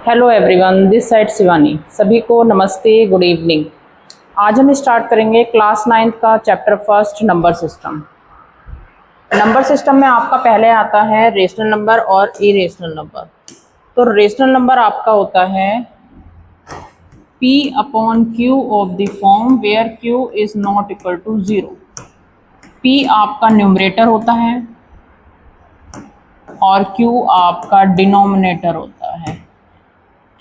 Hello everyone, this side Shivani. सभी को नमस्ते, गुड इवनिंग। आज हम स्टार्ट करेंगे क्लास 9 का chapter first, number system. Number system में आपका पहले आता है रेशनल नंबर और इरेशनल नंबर। तो रेशनल नंबर आपका होता है P upon Q of the form where Q is not equal to 0। P आपका न्यूमरेटर होता है और Q आपका डिनोमिनेटर होता है।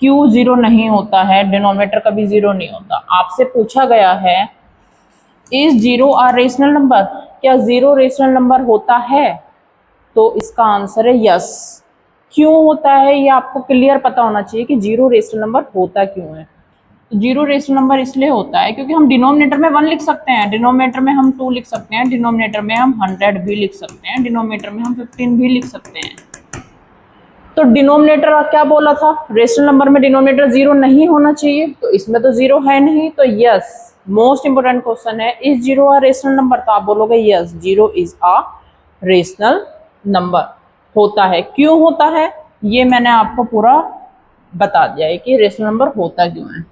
Q 0 नहीं होता है, डिनोमिनेटर कभी 0 नहीं होता। आपसे पूछा गया है इज 0 आर रेशनल नंबर, क्या 0 रेशनल नंबर होता है? तो इसका आंसर है यस। क्यों होता है ये आपको क्लियर पता होना चाहिए कि 0 रेशनल नंबर होता क्यों है। तो 0 रेशनल नंबर इसलिए होता है क्योंकि हम डिनोमिनेटर में 1 लिख सकते हैं, डिनोमिनेटर में हम 2 लिख सकते हैं, डिनोमिनेटर में हम 100 भी लिख सकते हैं, डिनोमिनेटर में हम 15 भी लिख सकते हैं। तो डिनोमिनेटर क्या बोला था, रेशनल नंबर में डिनोमिनेटर 0 नहीं होना चाहिए, तो इसमें तो 0 है नहीं, तो यस। मोस्ट इंपोर्टेंट क्वेश्चन है इज 0 अ रेशनल नंबर, तो आप बोलोगे yes 0 is a rational number. होता है, क्यों होता है ये मैंने आपको पूरा बता दिया है कि रेशनल नंबर होता क्यों है।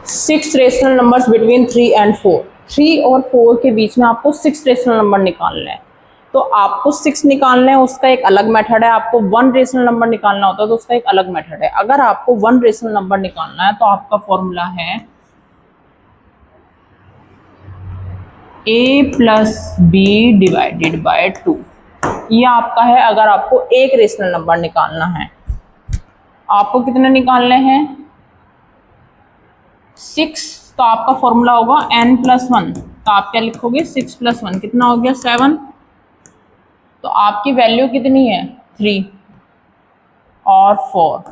Six rational numbers between 3 and 4। 3 और 4 के बीच में आपको 6 रेशनल नंबर निकालना है। तो आपको 6 निकालना है, उसका एक अलग मेथड है। आपको 1 रेशनल नंबर निकालना होता है तो उसका एक अलग मेथड है। अगर आपको 1 रेशनल नंबर निकालना है तो आपका फॉर्मूला है a plus B divided by 2। ये आपका है अगर आपको एक रेशनल नंबर निकालना है। आपको कितने निकालने हैं? 6। तो आपका फॉर्मूला होगा n प्लस 1। तो आप क्या लिखोगे? 6 प्लस 1 कितना हो गया? 7। तो आपकी वैल्यू कितनी है? 3 और 4।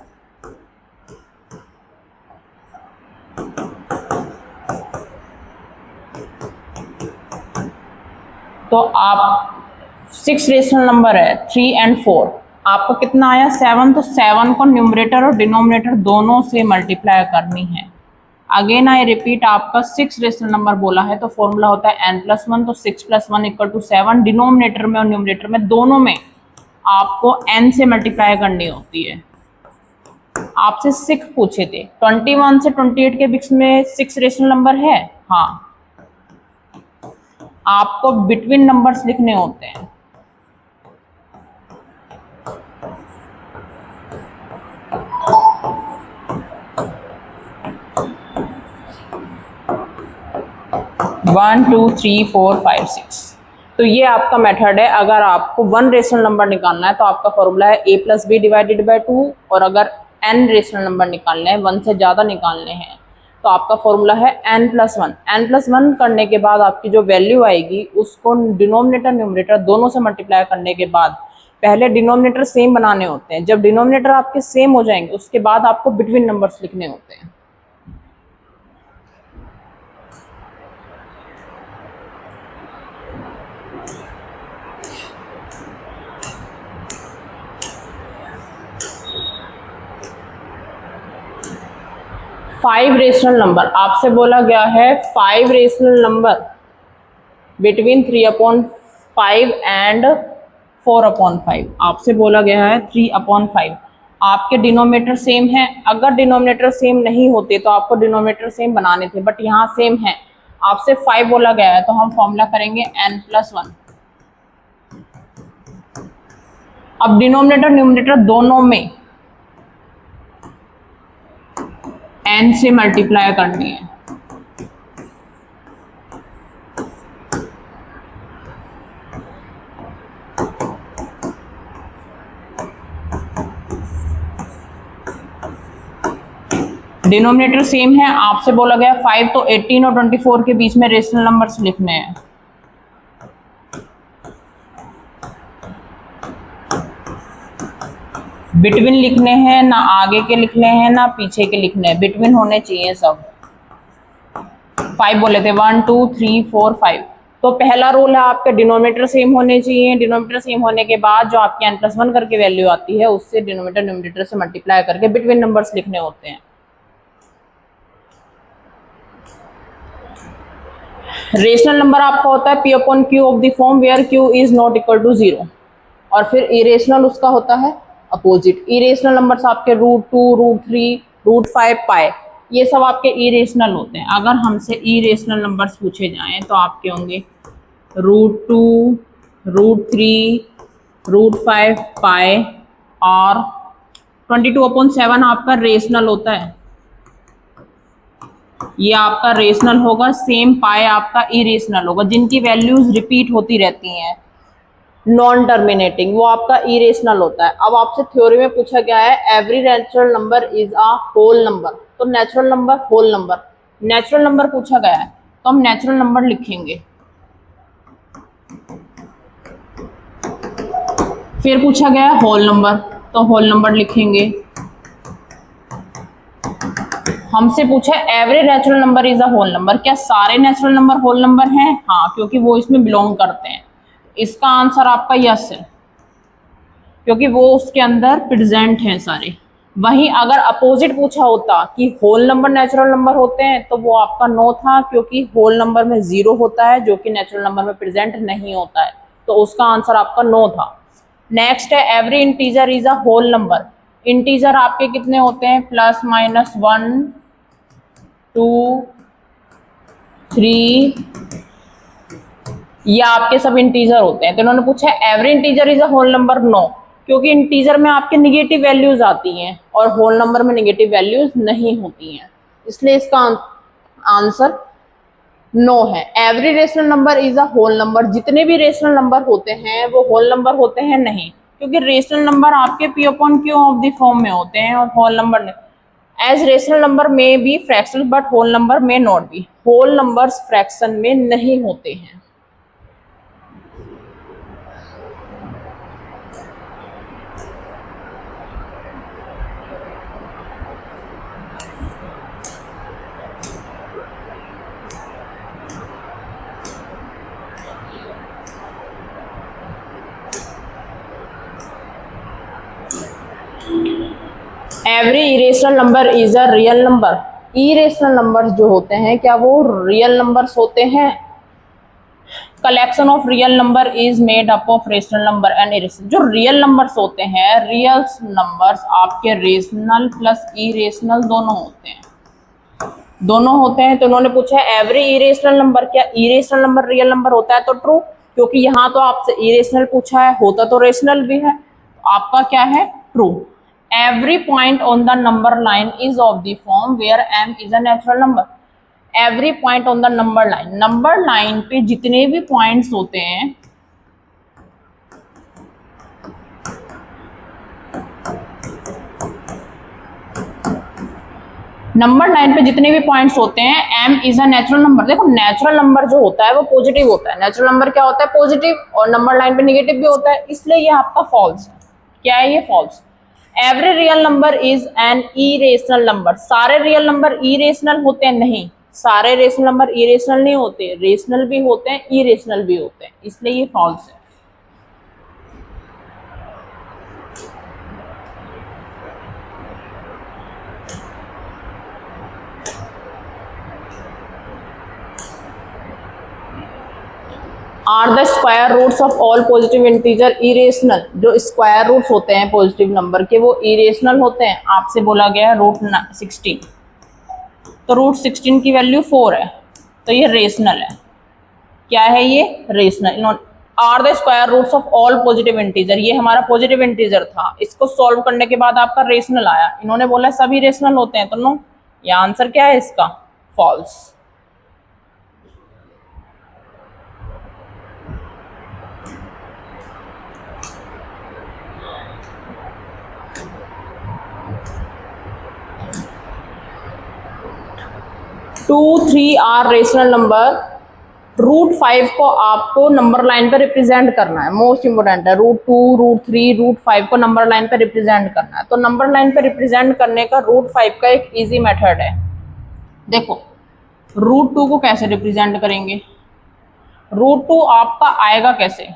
तो आप 6 रेशनल नंबर है, 3 एंड 4। आपका कितना आया? 7। तो 7 को न्यूमरेटर और डिनोमिनेटर दोनों से मल्टीप्लाई करनी है। अगेन आई रिपीट, आपका 6 रेशनल नंबर बोला है तो फॉर्मूला होता है n प्लस 1। तो 6 प्लस 1 इक्वल टू 7। डिनोमिनेटर में और न्यूमरेटर में दोनों में आपको n से मल्टीप्लाई करनी होती है। आपसे 6 पूछे थे, 21 से 28 के बीच में 6 रेशनल नंबर है। हाँ, आपको बिटवीन नंबर्स लिखने होते हैं। One two three four five six. तो ये आपका मेथड है। अगर आपको 1 रेशनल नंबर निकालना है तो आपका फॉर्मूला है a plus B divided by 2। और अगर n रेशनल नंबर निकालने हैं, 1 से ज़्यादा निकालने हैं, तो आपका फॉर्मूला है n प्लस 1। n प्लस 1 करने के बाद आपकी जो वैल्यू आएगी उसको डिनोमिनेटर न्यूमरेटर दोनों से मल्टीप्लाई करने के बाद पहले डिनोमिनेटर सेम बनाने होते हैं। जब डिनोमिनेटर आपके सेम हो जाएंगे उसके बाद आपको बिटवीन नंबर्स लिखने होते हैं। फाइव रेशनल नंबर आपसे बोला गया है, 5 रेशनल नंबर बिटवीन 3/5 एंड 4/5। आपसे बोला गया है 3/5। आपके डिनोमिनेटर सेम है। अगर डिनोमिनेटर सेम नहीं होते तो आपको डिनोमिनेटर सेम बनाने थे, बट यहाँ सेम है। आपसे 5 बोला गया है तो हम फॉर्मूला करेंगे n प्लस 1। अब डिनोमिनेटर न्यूमरेटर दोनों में n से मल्टीप्लाई करनी है। डिनोमिनेटर सेम है। आपसे बोला गया 5, तो 18 और 24 के बीच में रेशनल नंबर्स लिखने हैं। बिटवीन लिखने हैं, ना आगे के लिखने हैं ना पीछे के लिखने हैं, बिटवीन होने चाहिए सब। 5 बोले थे, 1 2 3 4 5। तो पहला रूल है आपके डिनोमिनेटर सेम होने चाहिए। डिनोमिनेटर सेम होने के बाद जो आपकी n प्लस 1 करके वैल्यू आती है उससे डिनोमिनेटर न्यूमरेटर से मल्टीप्लाई करके बिटवीन नंबर्स लिखने होते हैं। रेशनल नंबर आपका होता है P upon Q of the form where Q is not equal to 0, और फिर इरेशनल उसका होता है अपोजिट। इरेशनल नंबर्स आपके √2, √3, √5, पाई, ये सब आपके इरेशनल होते हैं। अगर हमसे इरेशनल नंबर्स पूछे जाएं तो आपके होंगे √2, √3, √5, पाई, और 22/7 आपका रेशनल होता है, ये आपका रेशनल होगा। सेम पाई आपका इरेशनल होगा, जिनकी वैल्यूज रिपीट होती रहती हैं, नॉन टर्मिनेटिंग, वो आपका इरेशनल होता है। अब आपसे थ्योरी में पूछा गया है every natural number is a whole number, तो natural number whole number, natural number पूछा गया है तो हम नेचुरल नंबर लिखेंगे। फिर पूछा गया है होल नंबर, तो होल नंबर लिखेंगे। हमसे पूछा every natural number is a whole number, क्या सारे नेचुरल नंबर होल नंबर हैं? हाँ, क्योंकि वो इसमें बिलोंग करते हैं। इसका आंसर आपका यस है, क्योंकि वो उसके अंदर प्रेजेंट हैं सारे। वहीं अगर अपोजिट पूछा होता कि होल नंबर नेचुरल नंबर होते हैं, तो वो आपका नो था, क्योंकि होल नंबर में 0 होता है जो कि नेचुरल नंबर में प्रेजेंट नहीं होता है, तो उसका आंसर आपका नो था। नेक्स्ट है every integer is a whole number. Integer आपके कितने होते हैं? ±1, 2, 3, ये आपके सब इंटीजर होते हैं। तो इन्होंने पूछा every integer is a whole number, no, क्योंकि इंटीजर में आपके निगेटिव वैल्यूज आती हैं और होल नंबर में निगेटिव वैल्यूज नहीं होती हैं, इसलिए इसका आंसर नो है। Every rational number is a whole number, जितने भी रेशनल नंबर होते हैं वो होल नंबर होते हैं नहीं, क्योंकि रेशनल नंबर आपके P upon Q of the form में होते हैं और होल नंबर नहीं। एज रेशनल नंबर में be fractional but whole number में not be, whole numbers fraction में नहीं होते हैं। Every irrational number is a real number. Irrational numbers जो होते हैं क्या वो रियल नंबर्स होते हैं? Collection of real number is made up of rational number and irrational. जो रियल नंबर्स होते हैं, रियल नंबर्स आपके रेशनल प्लस इरेशनल दोनों होते हैं, दोनों होते हैं। तो उन्होंने पूछा एवरी इरेशनल नंबर, क्या इरेशनल नंबर रियल नंबर होता है? तो ट्रू, क्योंकि यहाँ तो आपसे इरेशनल पूछा है, होता तो रेशनल भी है, तो आपका क्या है? True. Every point on the number line is of the form where m is a natural number. Every point on the number line, number line पे जितने भी पॉइंट्स होते हैं, नंबर लाइन पे जितने भी पॉइंट्स होते हैं m is a natural number. देखो नेचुरल नंबर जो होता है वो पॉजिटिव होता है, नेचुरल नंबर क्या होता है? पॉजिटिव, और नंबर लाइन पे नेगेटिव भी होता है, इसलिए ये आपका फॉल्स है। क्या है ये? False. Every real number is an irrational number. सारे रियल नंबर इरेशनल होते हैं? नहीं, सारे रेशनल नंबर इरेशनल नहीं होते, रेशनल भी होते हैं, इरेशनल भी होते हैं, इसलिए ये फॉल्स है। Are the square roots of all positive integer irrational. जो स्क्वायर रूट्स होते हैं पॉजिटिव नंबर के वो इरेशनल होते हैं। आपसे बोला गया है √16, तो √16 की वैल्यू 4 है, तो ये रेशनल है। क्या है ये? Rational. Are the square roots of all positive integer, ये हमारा पॉजिटिव इंटीजर था, इसको सॉल्व करने के बाद आपका रेशनल आया। इन्होंने बोला सभी रेशनल होते हैं, तो नो, ये आंसर क्या है इसका? False. Two, 3 are rational number. √5 को आपको नंबर लाइन पर रिप्रेजेंट करना है, मोस्ट इंपोर्टेंट है। √2, √3, √5 को नंबर लाइन पर रिप्रेजेंट करना है। तो नंबर लाइन पर रिप्रेजेंट करने का √5 का एक इजी मेथड है। देखो √2 को कैसे रिप्रेजेंट करेंगे? √2 आपका आएगा कैसे?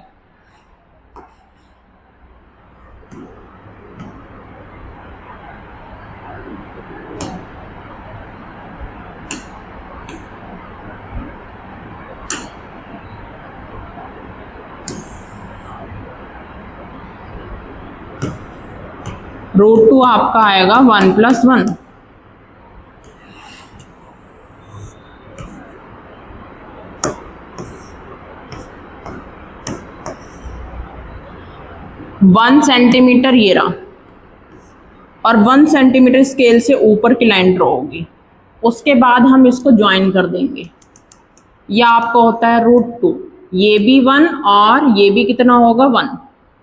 रूट टू आपका आएगा 1+1। वन सेंटीमीटर ये रहा, और 1 सेंटीमीटर स्केल से ऊपर की लाइन ड्रॉ होगी। उसके बाद हम इसको ज्वाइन कर देंगे। यह आपका होता है रूट 2, ये भी 1 और ये भी कितना होगा 1,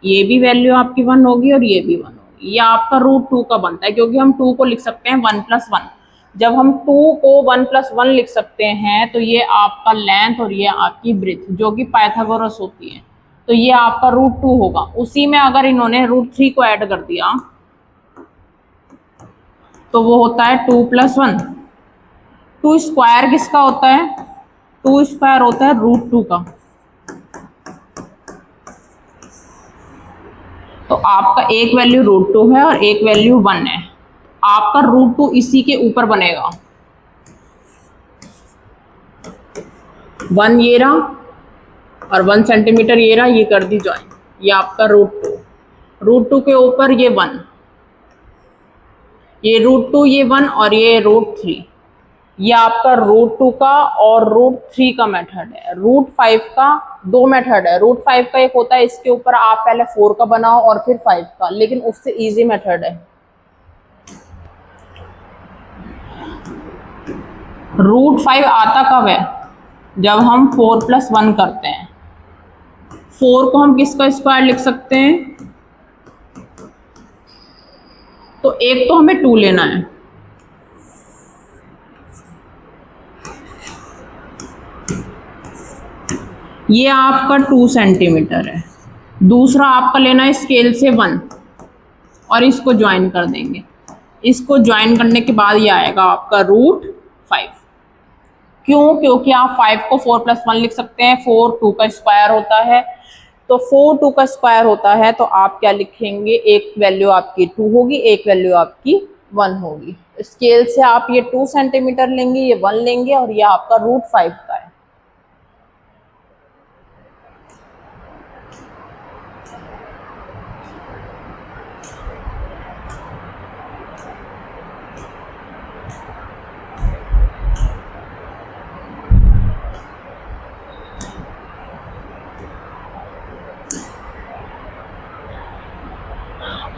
ये भी वैल्यू आपकी 1 होगी और ये भी 1 होगी। यह आपका रूट 2 का बनता है, क्योंकि हम 2 को लिख सकते हैं 1+1। जब हम 2 को 1+1 लिख सकते हैं तो ये आपका लेंथ और ये आपकी ब्रेथ जो कि पाइथागोरस होती है, तो ये आपका रूट 2 होगा। उसी में अगर इन्होंने रूट 3 को ऐड कर दिया तो वो होता है 2+1। 2 स्क्वायर किसका होता है? 2 स्क्वायर होता है रूट 2 का। तो आपका एक वैल्यू रूट 2 है और एक वैल्यू 1 है। आपका रूट 2 इसी के ऊपर बनेगा। 1 ये रहा और 1 सेंटीमीटर ये रहा, ये कर दी ज्वाइन। ये आपका रूट 2 के ऊपर ये 1, ये रूट 2 ये 1 और ये रूट 3। ये आपका रूट 2 का और रूट 3 का मेथड है। रूट 5 का 2 मेथड है। रूट 5 का एक होता है इसके ऊपर आप पहले 4 का बनाओ और फिर 5 का, लेकिन उससे इजी मेथड है। रूट 5 आता कब है? जब हम 4+1 करते हैं। 4 को हम किसका स्क्वायर लिख सकते हैं? तो एक तो हमें 2 लेना है, ये आपका 2 सेंटीमीटर है। दूसरा आपका लेना है स्केल से 1 और इसको ज्वाइन कर देंगे। इसको ज्वाइन करने के बाद ये आएगा आपका रूट 5। क्यों? क्योंकि आप 5 को 4+1 लिख सकते हैं। 4 2 का स्क्वायर होता है, तो 4 2 का स्क्वायर होता है तो आप क्या लिखेंगे? एक वैल्यू आपकी 2 होगी, एक वैल्यू आपकी 1 होगी। स्केल से आप ये 2 सेंटीमीटर लेंगे, ये 1 लेंगे और ये आपका रूट 5 का है।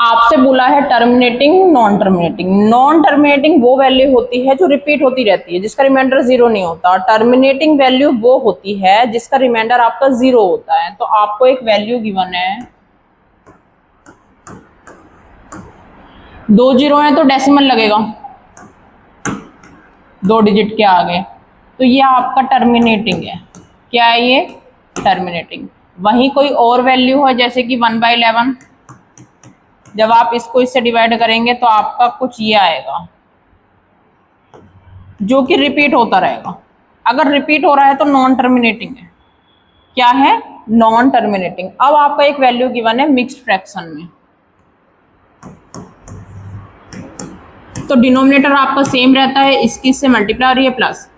आपसे बोला है terminating, non terminating. Non terminating वो वैल्यू होती है जो रिपीट होती रहती है, जिसका रिमाइंडर 0 नहीं होता। और टर्मिनेटिंग वैल्यू वो होती है जिसका रिमाइंडर आपका 0 होता है। तो आपको एक वैल्यू गिवन है, 2 जीरो है तो डेसिमल लगेगा 2 डिजिट के आगे, तो ये आपका टर्मिनेटिंग है। क्या है ये? टर्मिनेटिंग। वहीं कोई और वैल्यू है जैसे कि 1/11, जब आप इसको इससे डिवाइड करेंगे तो आपका कुछ ये आएगा जो कि रिपीट होता रहेगा। अगर रिपीट हो रहा है तो नॉन टर्मिनेटिंग है। क्या है? Non terminating. अब आपका एक वैल्यू गिवन है मिक्स्ड फ्रैक्शन में, तो डिनोमिनेटर आपका सेम रहता है, इसकी से मल्टीप्लाई और ये प्लस।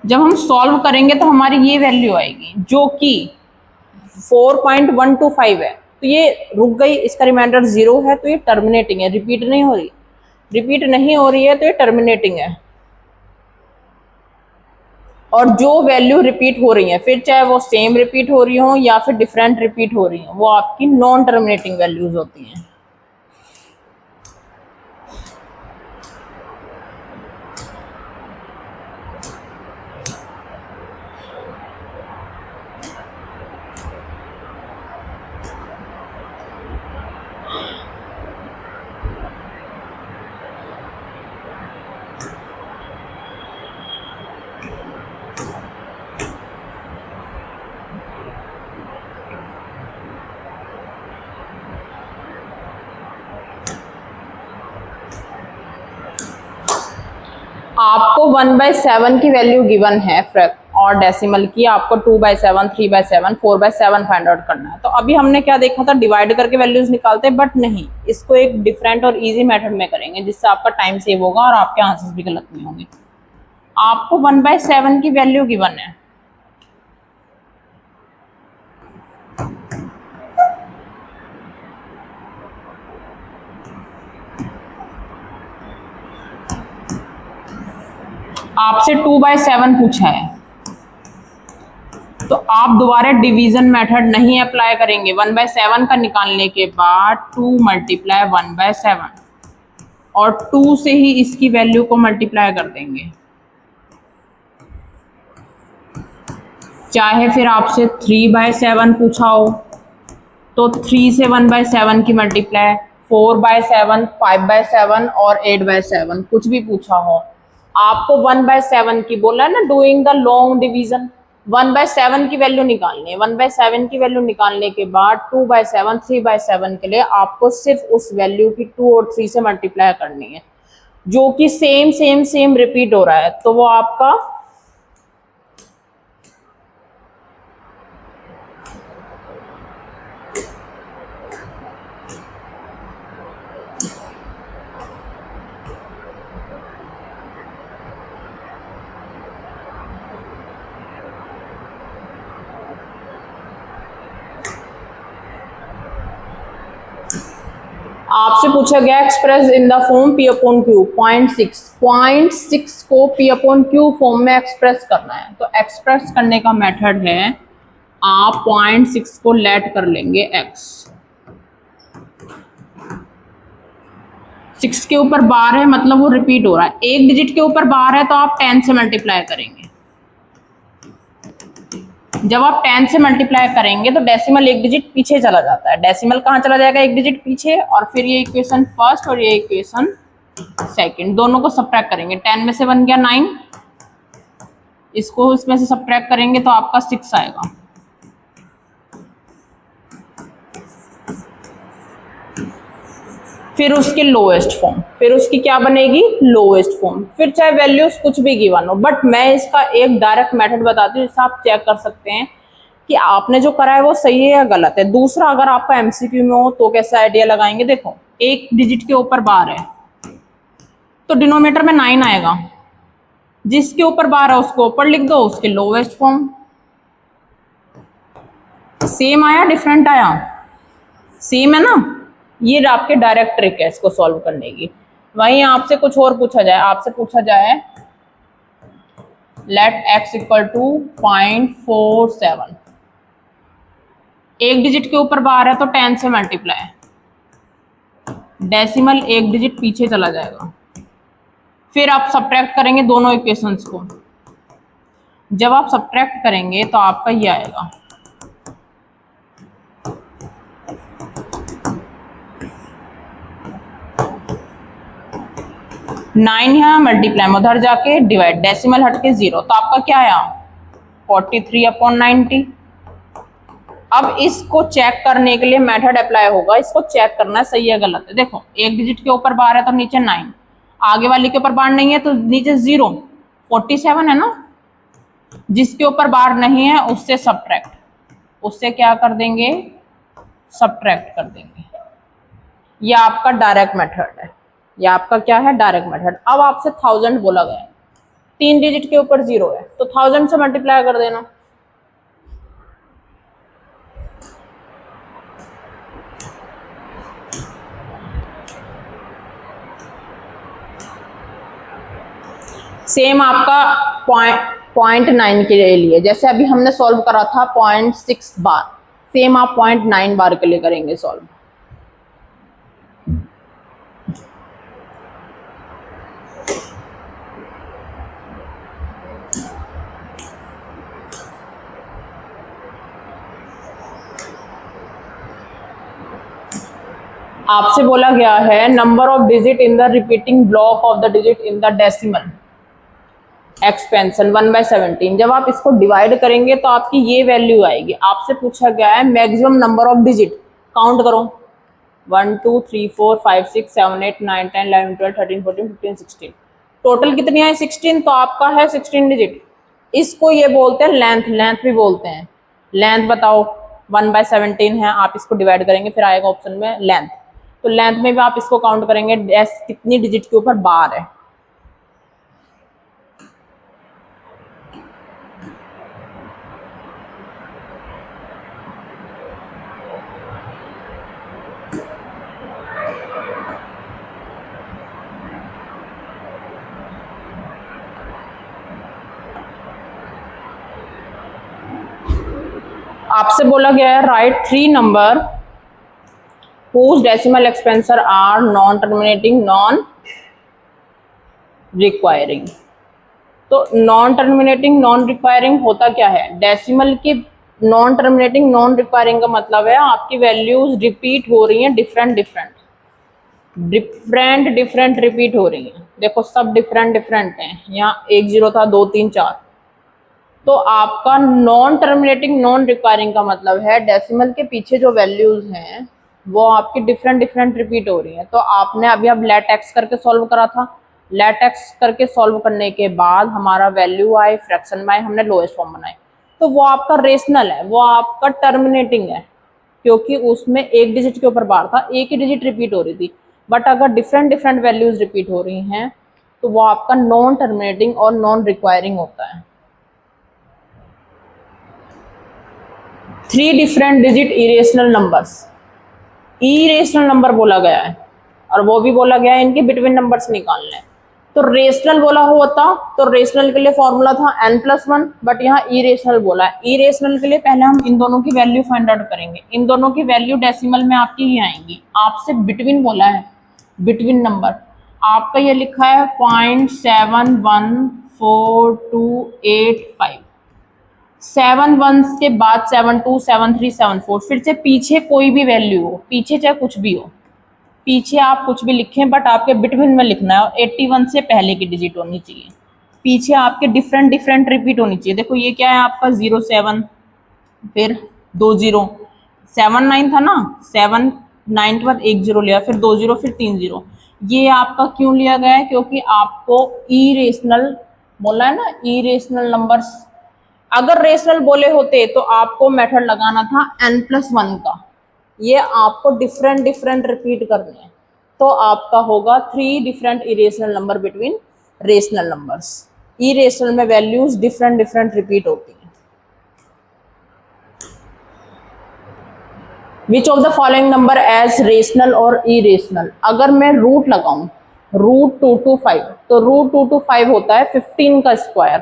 जब हम सॉल्व करेंगे तो हमारी ये वैल्यू आएगी जो कि 4.125 है, तो ये रुक गई, इसका रिमाइंडर 0 है, तो ये टर्मिनेटिंग है, रिपीट नहीं हो रही। रिपीट नहीं हो रही है तो ये टर्मिनेटिंग है। और जो वैल्यू रिपीट हो रही है, फिर चाहे वो सेम रिपीट हो रही हो या फिर डिफरेंट रिपीट हो रही हो, वो आपकी नॉन टर्मिनेटिंग वैल्यूज होती हैं। आपको 1/7 की वैल्यू गिवन है और डेसिमल की आपको 2/7, 3/7, 4/7 फाइंड आउट करना है। तो अभी हमने क्या देखा था, डिवाइड करके वैल्यूज निकालते हैं, बट नहीं, इसको एक डिफरेंट और इजी मेथड में करेंगे जिससे आपका टाइम सेव होगा और आपके आंसर्स भी गलत नहीं होंगे। आपको 1/7 की वैल्यू गिवन है, आपसे 2/7 पूछा है, तो आप दोबारा डिवीजन मेथड नहीं अप्लाई करेंगे। 1/7 का निकालने के बाद 2 × 1/7 और 2 से ही इसकी वैल्यू को मल्टीप्लाई कर देंगे। चाहे फिर आपसे 3/7 पूछा हो तो 3 से 1/7 की मल्टीप्लाई, 4/7, 5/7 और 8/7 कुछ भी पूछा हो। आपको 1/7 की बोला है ना, डूइंग द लॉन्ग डिवीजन, 1/7 की वैल्यू निकालनी है। 1/7 की वैल्यू निकालने के बाद 2/7, 3/7 के लिए आपको सिर्फ उस वैल्यू की 2 और 3 से मल्टीप्लाई करनी है, जो कि सेम सेम सेम रिपीट हो रहा है, तो वो आपका आपसे पूछा गया express in the form P/Q 0.6 को P/Q फॉर्म में एक्सप्रेस करना है। तो एक्सप्रेस करने का मेथड है, आप 0.6 को लेट कर लेंगे x, 6 के ऊपर बार है मतलब वो रिपीट हो रहा है। एक डिजिट के ऊपर बार है तो आप 10 से मल्टीप्लाई करेंगे। जब आप 10 से मल्टीप्लाई करेंगे तो डेसिमल एक डिजिट पीछे चला जाता है। डेसिमल कहाँ चला जाएगा? एक डिजिट पीछे। और फिर ये इक्वेशन फर्स्ट और ये इक्वेशन सेकंड, दोनों को सब्ट्रैक्ट करेंगे। 10 में से बन गया 9, इसको इसमें से सब्ट्रैक्ट करेंगे तो आपका 6 आएगा। फिर उसके लोएस्ट फॉर्म, फिर उसकी क्या बनेगी? Lowest form. फिर चाहे वैल्यूज कुछ भी गिवन हो, बट मैं इसका एक डायरेक्ट मेथड बताती हूँ जिससे आप चेक कर सकते हैं कि आपने जो करा है वो सही है या गलत है। दूसरा, अगर आपका एमसीक्यू में हो तो कैसा आइडिया लगाएंगे? देखो, एक डिजिट के ऊपर बार है तो डिनोमिनेटर में 9 आएगा, जिसके ऊपर बार है उसको ऊपर लिख दो, उसके लोवेस्ट फॉर्म। सेम आया डिफरेंट आया? सेम है ना। ये आपके डायरेक्ट ट्रिक है इसको सॉल्व करने की। वहीं आपसे कुछ और पूछा जाए, आपसे पूछा जाए लेट x इक्वल टू 0.47, एक डिजिट के ऊपर बार है तो 10 से मल्टीप्लाई, डेसिमल एक डिजिट पीछे चला जाएगा। फिर आप सब्ट्रैक्ट करेंगे दोनों इक्वेशंस को। जब आप सब्ट्रैक्ट करेंगे तो आपका ये आएगा, नाइन यहाँ मल्टीप्लाई में, उधर जाके डिवाइड, डेसिमल हट के 0, तो आपका क्या आया? 43/90। अब इसको चेक करने के लिए मेथड अप्लाई होगा। इसको चेक करना है सही है गलत है। देखो, एक डिजिट के ऊपर बार है तो नीचे 9, आगे वाले के ऊपर बार नहीं है तो नीचे 0, 47 है ना। जिसके ऊपर बार नहीं है उससे सब्ट्रैक्ट, उससे क्या कर देंगे? सब्ट्रैक्ट कर देंगे। यह आपका डायरेक्ट मेथड है। यह आपका क्या है? Direct method. अब आपसे 1000 बोला गया है, 3 डिजिट के ऊपर 0 है तो 1000 से मल्टीप्लाई कर देना। सेम आपका 0.9 के लिए, जैसे अभी हमने सॉल्व करा था 0.6 बार, सेम आप 0.9 बार के लिए करेंगे सॉल्व। आपसे बोला गया है number of digit in the repeating block of the digit in the decimal expansion 1/17। जब आप इसको डिवाइड करेंगे तो आपकी ये वैल्यू आएगी। आपसे पूछा गया है maximum number of digit, count करो, 1 2 3 4 5 6 7 8 9 10 11 12 13 14 15 16, टोटल कितनी है? 16, तो आपका है 16 डिजिट। इसको ये बोलते हैं लेंथ, लेंथ भी बोलते हैं। लेंथ बताओ, 1/17 है, आप इसको डिवाइड करेंगे फिर आएगा ऑप्शन में लेंथ, तो लेंथ में भी आप इसको काउंट करेंगे कितनी डिजिट के ऊपर बार है। आपसे बोला गया है right 3 number whose decimal expansion are non terminating non requiring। तो नॉन टर्मिनेटिंग नॉन रिक्वायरिंग होता क्या है, डेसिमल के नॉन टर्मिनेटिंग नॉन रिक्वायरिंग का मतलब है आपकी वैल्यूज रिपीट हो रही हैं, डिफरेंट डिफरेंट रिपीट हो रही हैं। देखो सब डिफरेंट हैं, यहाँ 1 0 था, 2 3 4। तो आपका नॉन टर्मिनेटिंग नॉन रिक्वायरिंग का मतलब है डेसिमल के पीछे जो वैल्यूज हैं वो आपकी डिफरेंट रिपीट हो रही हैं। तो आपने अभी अब लेट एक्स करके सॉल्व करा था, लेट एक्स करके सॉल्व करने के बाद हमारा वैल्यू आए, फ्रैक्शन में आए, हमने लोएस्ट फॉर्म बनाए, तो वो आपका रेशनल है, वो आपका टर्मिनेटिंग है, क्योंकि उसमें एक डिजिट के ऊपर बार था, एक ही डिजिट रिपीट हो रही थी। बट अगर डिफरेंट वैल्यूज रिपीट हो रही हैं तो वो आपका नॉन टर्मिनेटिंग और नॉन रिक्वायरिंग होता है। 3 different digit irrational numbers, irrational number बोला गया है, और वो भी बोला गया है इनके बिटवीन नंबर्स निकालने हैं। तो रेशनल बोला होता तो रेशनल के लिए फॉर्मूला था n+1, बट यहाँ इरेशनल बोला है। इरेशनल के लिए पहले हम इन दोनों की वैल्यू फाइंड आउट करेंगे, इन दोनों की वैल्यू डेसिमल में आपकी ही आएंगी। आपसे बिटवीन बोला है, बिटवीन नंबर आपका ये लिखा है 0.714285, 7 1 के बाद 7 2 7 3 7 4, फिर से पीछे कोई भी वैल्यू हो, पीछे चाहे कुछ भी हो, पीछे आप कुछ भी लिखें बट आपके बिटवीन में लिखना है, 81 से पहले की डिजिट होनी चाहिए, पीछे आपके डिफरेंट रिपीट होनी चाहिए। देखो ये क्या है आपका 07, फिर 20, 7 9 था ना, 7 9 के बाद 1 0 लिया, फिर 2 0, फिर 3 0। ये आपका क्यों लिया गया है, क्योंकि आपको इरेशनल बोला है ना, इरेशनल नंबर्स। अगर रेशनल बोले होते तो आपको मेथड लगाना था n+1 का, ये आपको डिफरेंट रिपीट करने हैं, तो आपका होगा 3 different irrational number between rational numbers. Irrational में वैल्यूज डिफरेंट रिपीट होती हैं। Which of the following number as rational और इरेशनल। अगर मैं रूट लगाऊं √2 to 5, तो √2 to 5 होता है 15 का स्क्वायर,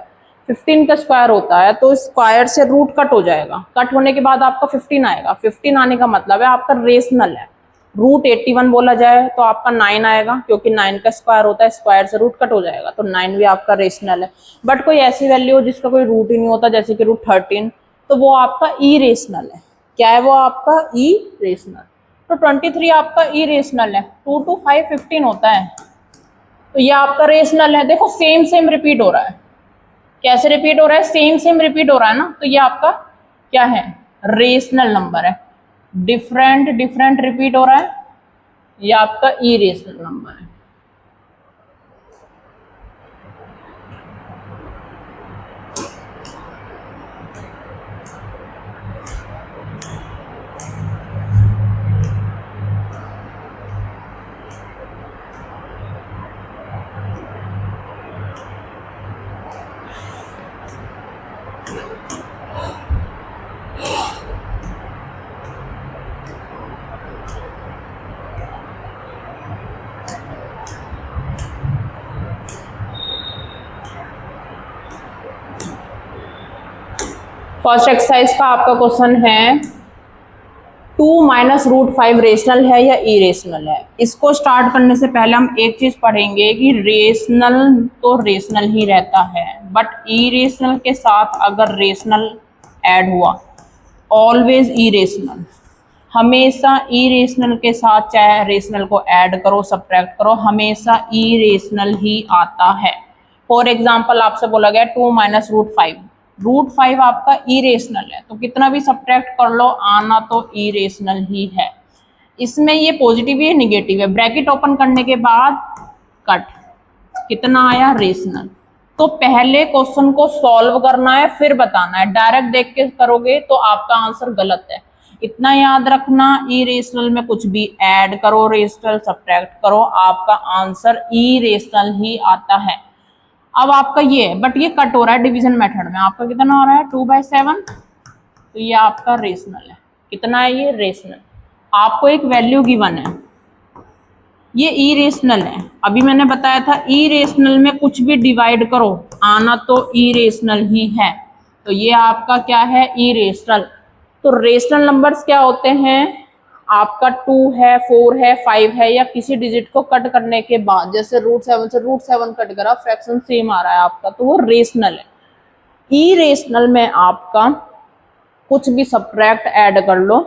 15 का स्क्वायर होता है, तो स्क्वायर से रूट कट हो जाएगा, कट होने के बाद आपका 15 आएगा। 15 आने का मतलब है आपका रेशनल है। √81 बोला जाए तो आपका 9 आएगा, क्योंकि 9 का स्क्वायर होता है, स्क्वायर से रूट कट हो जाएगा, तो 9 भी आपका रेशनल है। बट कोई ऐसी वैल्यू हो जिसका कोई रूट ही नहीं होता, जैसे कि √13, तो वो आपका इरेशनल है। क्या है वो आपका इरेशनल। तो 23 आपका इरेशनल है, 2 to 5 15 होता है, तो ये आपका रेशनल है। देखो सेम रिपीट हो रहा है, कैसे रिपीट हो रहा है, सेम रिपीट हो रहा है ना, तो ये आपका क्या है, रेशनल नंबर है। डिफरेंट रिपीट हो रहा है, ये आपका इरेशनल नंबर है। फर्स्ट एक्सरसाइज का आपका क्वेश्चन है 2 - √5 रेशनल है या इरेशनल है। इसको स्टार्ट करने से पहले हम एक चीज पढ़ेंगे कि रेशनल तो रेशनल ही रहता है, बट इरेशनल के साथ अगर रेशनल ऐड हुआ, ऑलवेज इरेशनल, हमेशा इरेशनल के साथ चाहे रेशनल को ऐड करो सब्ट्रैक्ट करो, हमेशा इरेशनल ही आता है। फॉर एग्जाम्पल आपसे बोला गया 2 - √5, √5 आपका इरेशनल है, तो कितना भी सब्ट्रैक्ट कर लो आना तो इरेशनल ही है। इसमें ये पॉजिटिव है निगेटिव है, ब्रैकेट ओपन करने के बाद कट, कितना आया रेशनल। तो पहले क्वेश्चन को सॉल्व करना है फिर बताना है, डायरेक्ट देख के करोगे तो आपका आंसर गलत है। इतना याद रखना, इरेशनल में कुछ भी ऐड करो, रेशनल सब्ट्रैक्ट करो, आपका आंसर इरेशनल ही आता है। अब आपका ये है, बट ये कट हो रहा है डिवीजन मेथड में, आपका कितना हो रहा है 2/7, तो ये आपका रेशनल है। कितना है ये रेशनल, आपको एक वैल्यू गिवन है, ये इरेशनल है। अभी मैंने बताया था इरेशनल में कुछ भी डिवाइड करो आना तो इरेशनल ही है, तो ये आपका क्या है इरेशनल। तो रेशनल नंबर्स क्या होते हैं, आपका 2 है, 4 है, 5 है, या किसी डिजिट को कट करने के बाद, जैसे √7 से √7 कट करा, फ्रैक्शन सेम आ रहा है आपका, तो वो रेशनल है। इरेशनल में आपका कुछ भी सब्ट्रैक्ट ऐड कर लो,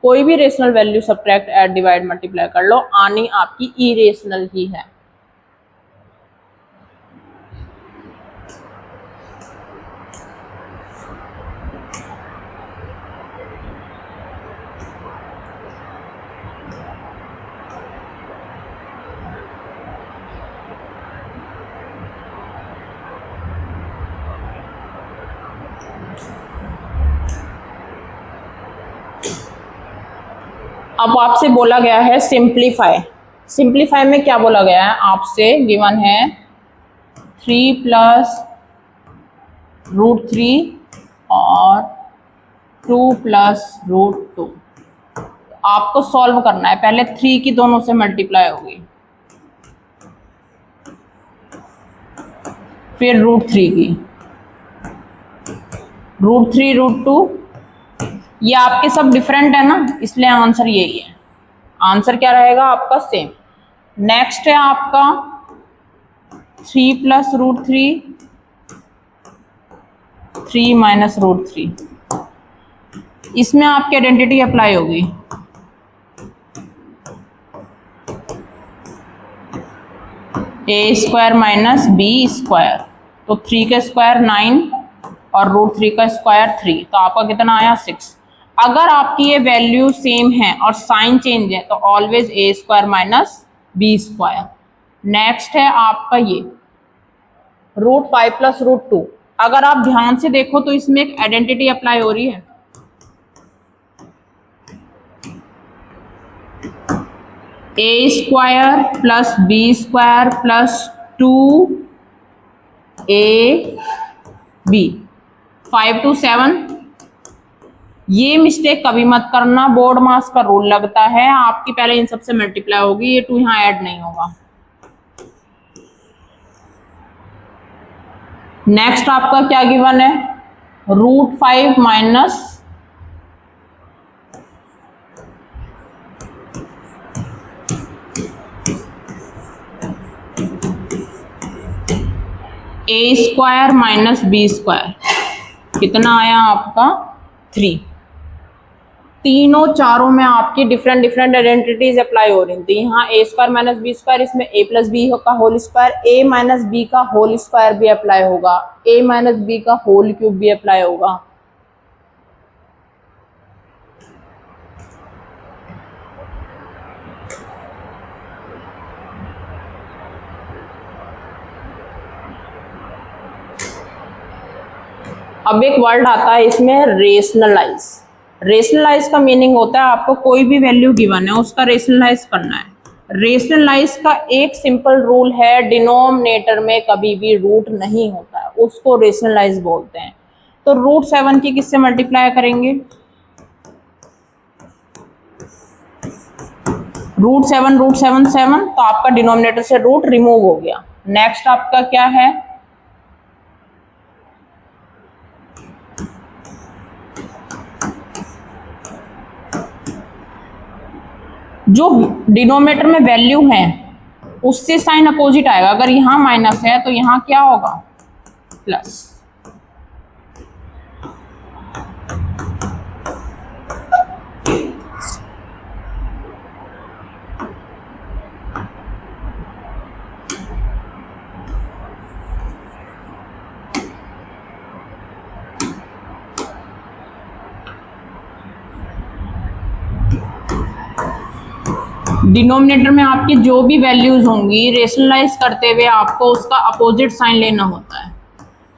कोई भी rational value subtract add divide multiply कर लो, आनी आपकी इरेशनल ही है। अब आपसे बोला गया है सिंप्लीफाई। सिंप्लीफाई में क्या बोला गया है आपसे, गिवन है 3 प्लस √3 और 2 प्लस √2। आपको सॉल्व करना है, पहले 3 की दोनों से मल्टीप्लाई होगी, फिर √3 की, √3 √2, ये आपके सब डिफरेंट है ना, इसलिए आंसर यही है। आंसर क्या रहेगा आपका, सेम। नेक्स्ट है आपका 3 प्लस √3, 3 माइनस √3, इसमें आपकी आइडेंटिटी अप्लाई होगी। a² माइनस b², तो 3 का स्क्वायर 9 और √3 का स्क्वायर 3, तो आपका कितना आया 6। अगर आपकी ये वैल्यू सेम है और साइन चेंज है तो always a² minus b²। Next है आपका ये √5 प्लस √2। अगर आप ध्यान से देखो तो इसमें एक आइडेंटिटी अप्लाई हो रही है, a² plus b² plus 2ab 5 to 7। ये मिस्टेक कभी मत करना, बोर्ड मास का रूल लगता है, आपकी पहले इन सबसे मल्टीप्लाई होगी, ये 2 यहाँ ऐड नहीं होगा। नेक्स्ट आपका क्या गिवन है, √5 माइनस a² माइनस b², कितना आया आपका 3। तीनों चारों में आपकी डिफरेंट डिफरेंट आइडेंटिटीज अप्लाई हो रही थी। यहाँ a² माइनस b², इसमें a प्लस बी का whole square, a minus B का होल स्क्वायर भी अप्लाई होगा, a माइनस बी का होल क्यूब भी अप्लाई होगा। अब एक वर्ड आता है इसमें, रेशनलाइज। रेशनलाइज का मीनिंग होता है आपको कोई भी वैल्यू गिवन है उसका रेशनलाइज करना है। रेशनलाइज का एक सिंपल रूल है, डिनोमिनेटर में कभी भी रूट नहीं होता है, उसको रेशनलाइज बोलते हैं। तो √7 की किससे मल्टीप्लाई करेंगे, √7 7, तो आपका डिनोमिनेटर से रूट रिमूव हो गया। नेक्स्ट आपका क्या है, जो डिनोमिनेटर में वैल्यू है उससे साइन अपोजिट आएगा। अगर यहाँ माइनस है तो यहाँ क्या होगा, प्लस। डिनोमिनेटर में आपकी जो भी वैल्यूज होंगी रेशनलाइज करते हुए आपको उसका अपोजिट साइन लेना होता है।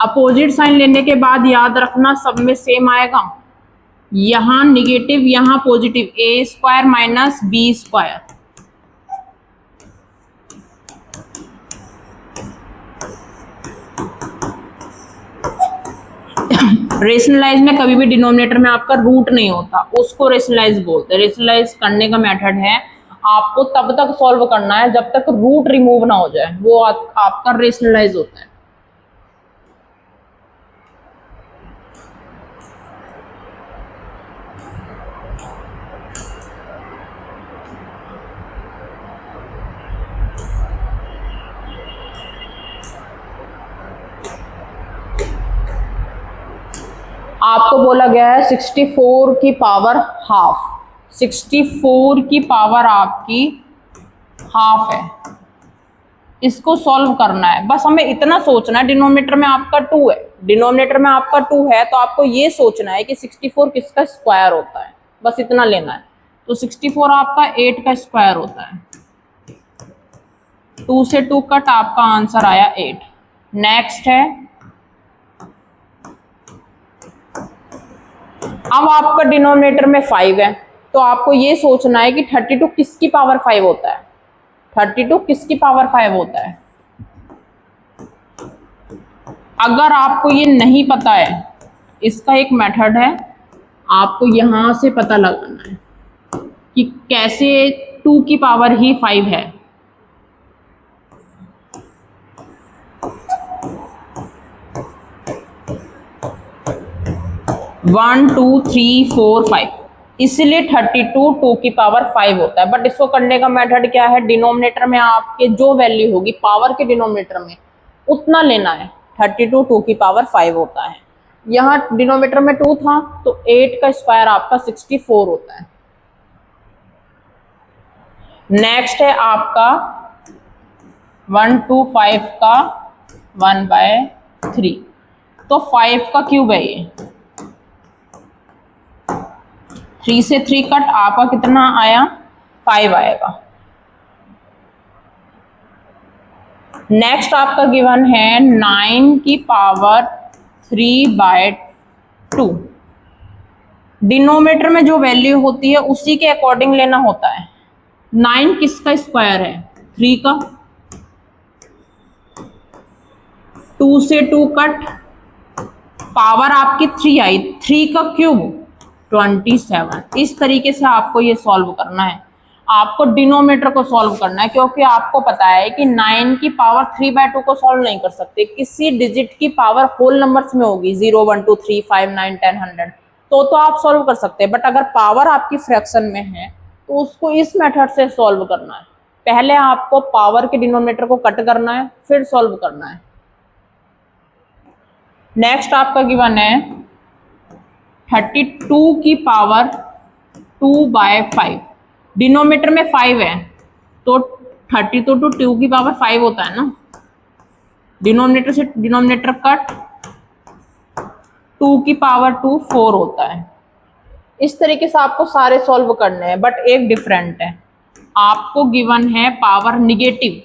अपोजिट साइन लेने के बाद याद रखना सब में सेम आएगा, यहाँ निगेटिव यहाँ positive, a² minus b²। Rationalise में कभी भी डिनोमिनेटर में आपका रूट नहीं होता, उसको रेशनलाइज बोलते हैं। रेशनलाइज करने का मेथड है, आपको तब तक सॉल्व करना है जब तक रूट रिमूव ना हो जाए, वो आपका रेशनलाइज होता है। आपको बोला गया है 64 की पावर हाफ, 64 की पावर आपकी हाफ है, इसको सॉल्व करना है। बस हमें इतना सोचना है, डिनोमिनेटर में आपका 2 है, डिनोमिनेटर में आपका 2 है, तो आपको ये सोचना है कि 64 किसका स्क्वायर होता है, बस इतना लेना है। तो 64 आपका 8 का स्क्वायर होता है, 2 से 2 कट, आपका आंसर आया 8। नेक्स्ट है, अब आपका डिनोमिनेटर में 5 है, तो आपको ये सोचना है कि 32 किसकी पावर 5 होता है, 32 किसकी पावर 5 होता है। अगर आपको ये नहीं पता है, इसका एक मेथड है, आपको यहां से पता लगाना है कि कैसे 2 की पावर ही 5 है। One two three four five, इसलिए 32 2 की पावर 5 होता है। बट इसको करने का मेथड क्या है, डिनोमिनेटर में आपके जो वैल्यू होगी पावर के डिनोमिनेटर में उतना लेना है। 32 2 की पावर 5 होता है। यहाँ डिनोमिनेटर में 2 था तो 8 का स्क्वायर आपका 64 होता है। नेक्स्ट है आपका 1 2 5 का 1/3, तो 5 का क्यूब है ये, 3 से 3 कट, आपका कितना आया 5 आएगा। नेक्स्ट आपका गिवन है 9 की पावर 3/2। डिनोमिनेटर में जो वैल्यू होती है उसी के अकॉर्डिंग लेना होता है। 9 किसका स्क्वायर है, 3 का, 2 से 2 कट, पावर आपकी 3 आई, 3 का क्यूब 27। इस तरीके से आपको ये सॉल्व करना है। आपको डिनोमिनेटर को सॉल्व करना है, क्योंकि आपको पता है कि 9 की पावर 3/2 को सॉल्व नहीं कर सकते। किसी डिजिट की पावर होल नंबर्स में होगी, 0 1 2 3 5 9 10 100, तो आप सॉल्व कर सकते हैं। बट अगर पावर आपकी फ्रैक्शन में है तो उसको इस मेथड से सॉल्व करना है। पहले आपको पावर के डिनोमिनेटर को कट करना है, फिर सॉल्व करना है। नेक्स्ट आपका गिवन है 32 की पावर 2/5। डिनोमिनेटर में 5 है तो 32 to 2 की पावर 5 होता है ना। डिनोमिनेटर से डिनोमिनेटर कट, 2 की पावर 2 4 होता है। इस तरीके से आपको सारे सॉल्व करने हैं। बट एक डिफरेंट है, आपको गिवन है पावर निगेटिव,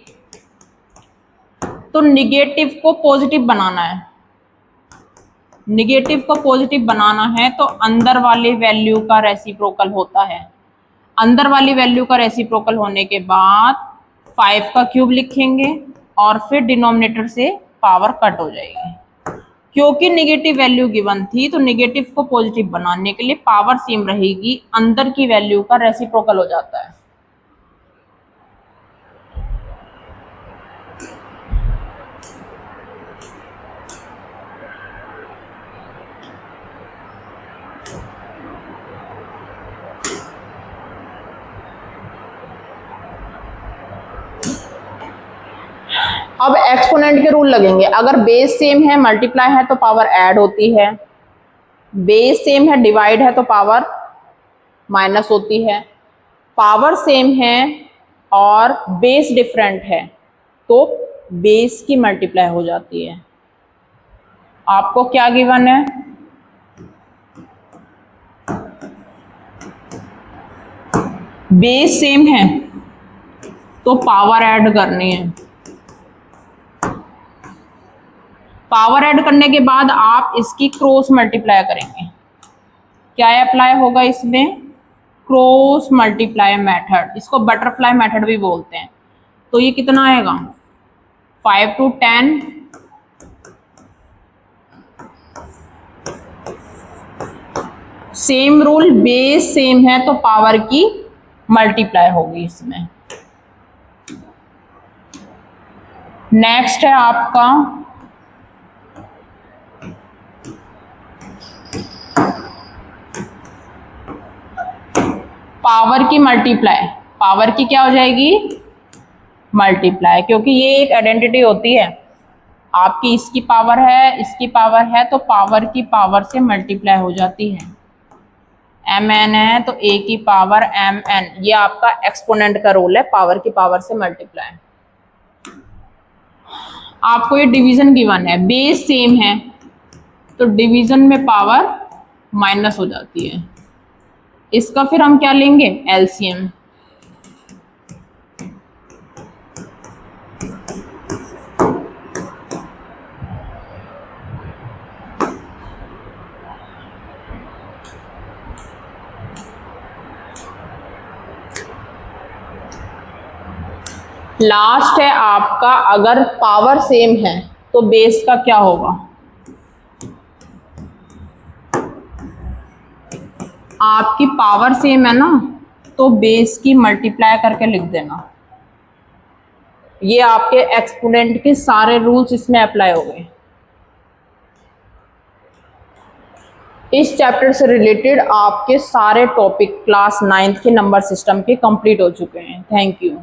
तो निगेटिव को पॉजिटिव बनाना है। निगेटिव को पॉजिटिव बनाना है तो अंदर वाली वैल्यू का रेसिप्रोकल होता है। अंदर वाली वैल्यू का रेसिप्रोकल होने के बाद 5 का क्यूब लिखेंगे और फिर डिनोमिनेटर से पावर कट हो जाएगी। क्योंकि निगेटिव वैल्यू गिवन थी तो निगेटिव को पॉजिटिव बनाने के लिए पावर सेम रहेगी, अंदर की वैल्यू का रेसिप्रोकल हो जाता है। अब एक्सपोनेंट के रूल लगेंगे। अगर बेस सेम है, मल्टीप्लाई है तो पावर ऐड होती है, बेस सेम है, डिवाइड है तो पावर माइनस होती है, पावर सेम है और बेस डिफरेंट है तो बेस की मल्टीप्लाई हो जाती है। आपको क्या गिवन है, बेस सेम है तो पावर ऐड करनी है। पावर ऐड करने के बाद आप इसकी क्रॉस मल्टीप्लाई करेंगे। क्या अप्लाई होगा इसमें, क्रॉस मल्टीप्लाई मेथड, इसको बटरफ्लाई मेथड भी बोलते हैं। तो ये कितना आएगा 5 to 10, same rule, base same है तो पावर की मल्टीप्लाई होगी इसमें। नेक्स्ट है आपका पावर की मल्टीप्लाई। पावर की क्या हो जाएगी, मल्टीप्लाई, क्योंकि ये एक आइडेंटिटी होती है। आपकी इसकी पावर है, इसकी पावर है, तो पावर की पावर से मल्टीप्लाई हो जाती है। mn है तो a की पावर mn, ये आपका एक्सपोनेंट का रोल है, पावर की पावर से मल्टीप्लाई। आपको ये डिवीजन गिवन है, बेस सेम है तो डिवीजन में पावर माइनस हो जाती है। इसका फिर हम क्या लेंगे, एलसीएम। लास्ट है आपका, अगर पावर सेम है तो बेस का क्या होगा, आपकी पावर सेम है ना तो बेस की मल्टीप्लाई करके लिख देना। ये आपके एक्सपोनेंट के सारे रूल्स इसमें अप्लाई हो गए। इस चैप्टर से रिलेटेड आपके सारे टॉपिक क्लास 9th के नंबर सिस्टम के कंप्लीट हो चुके हैं। Thank you.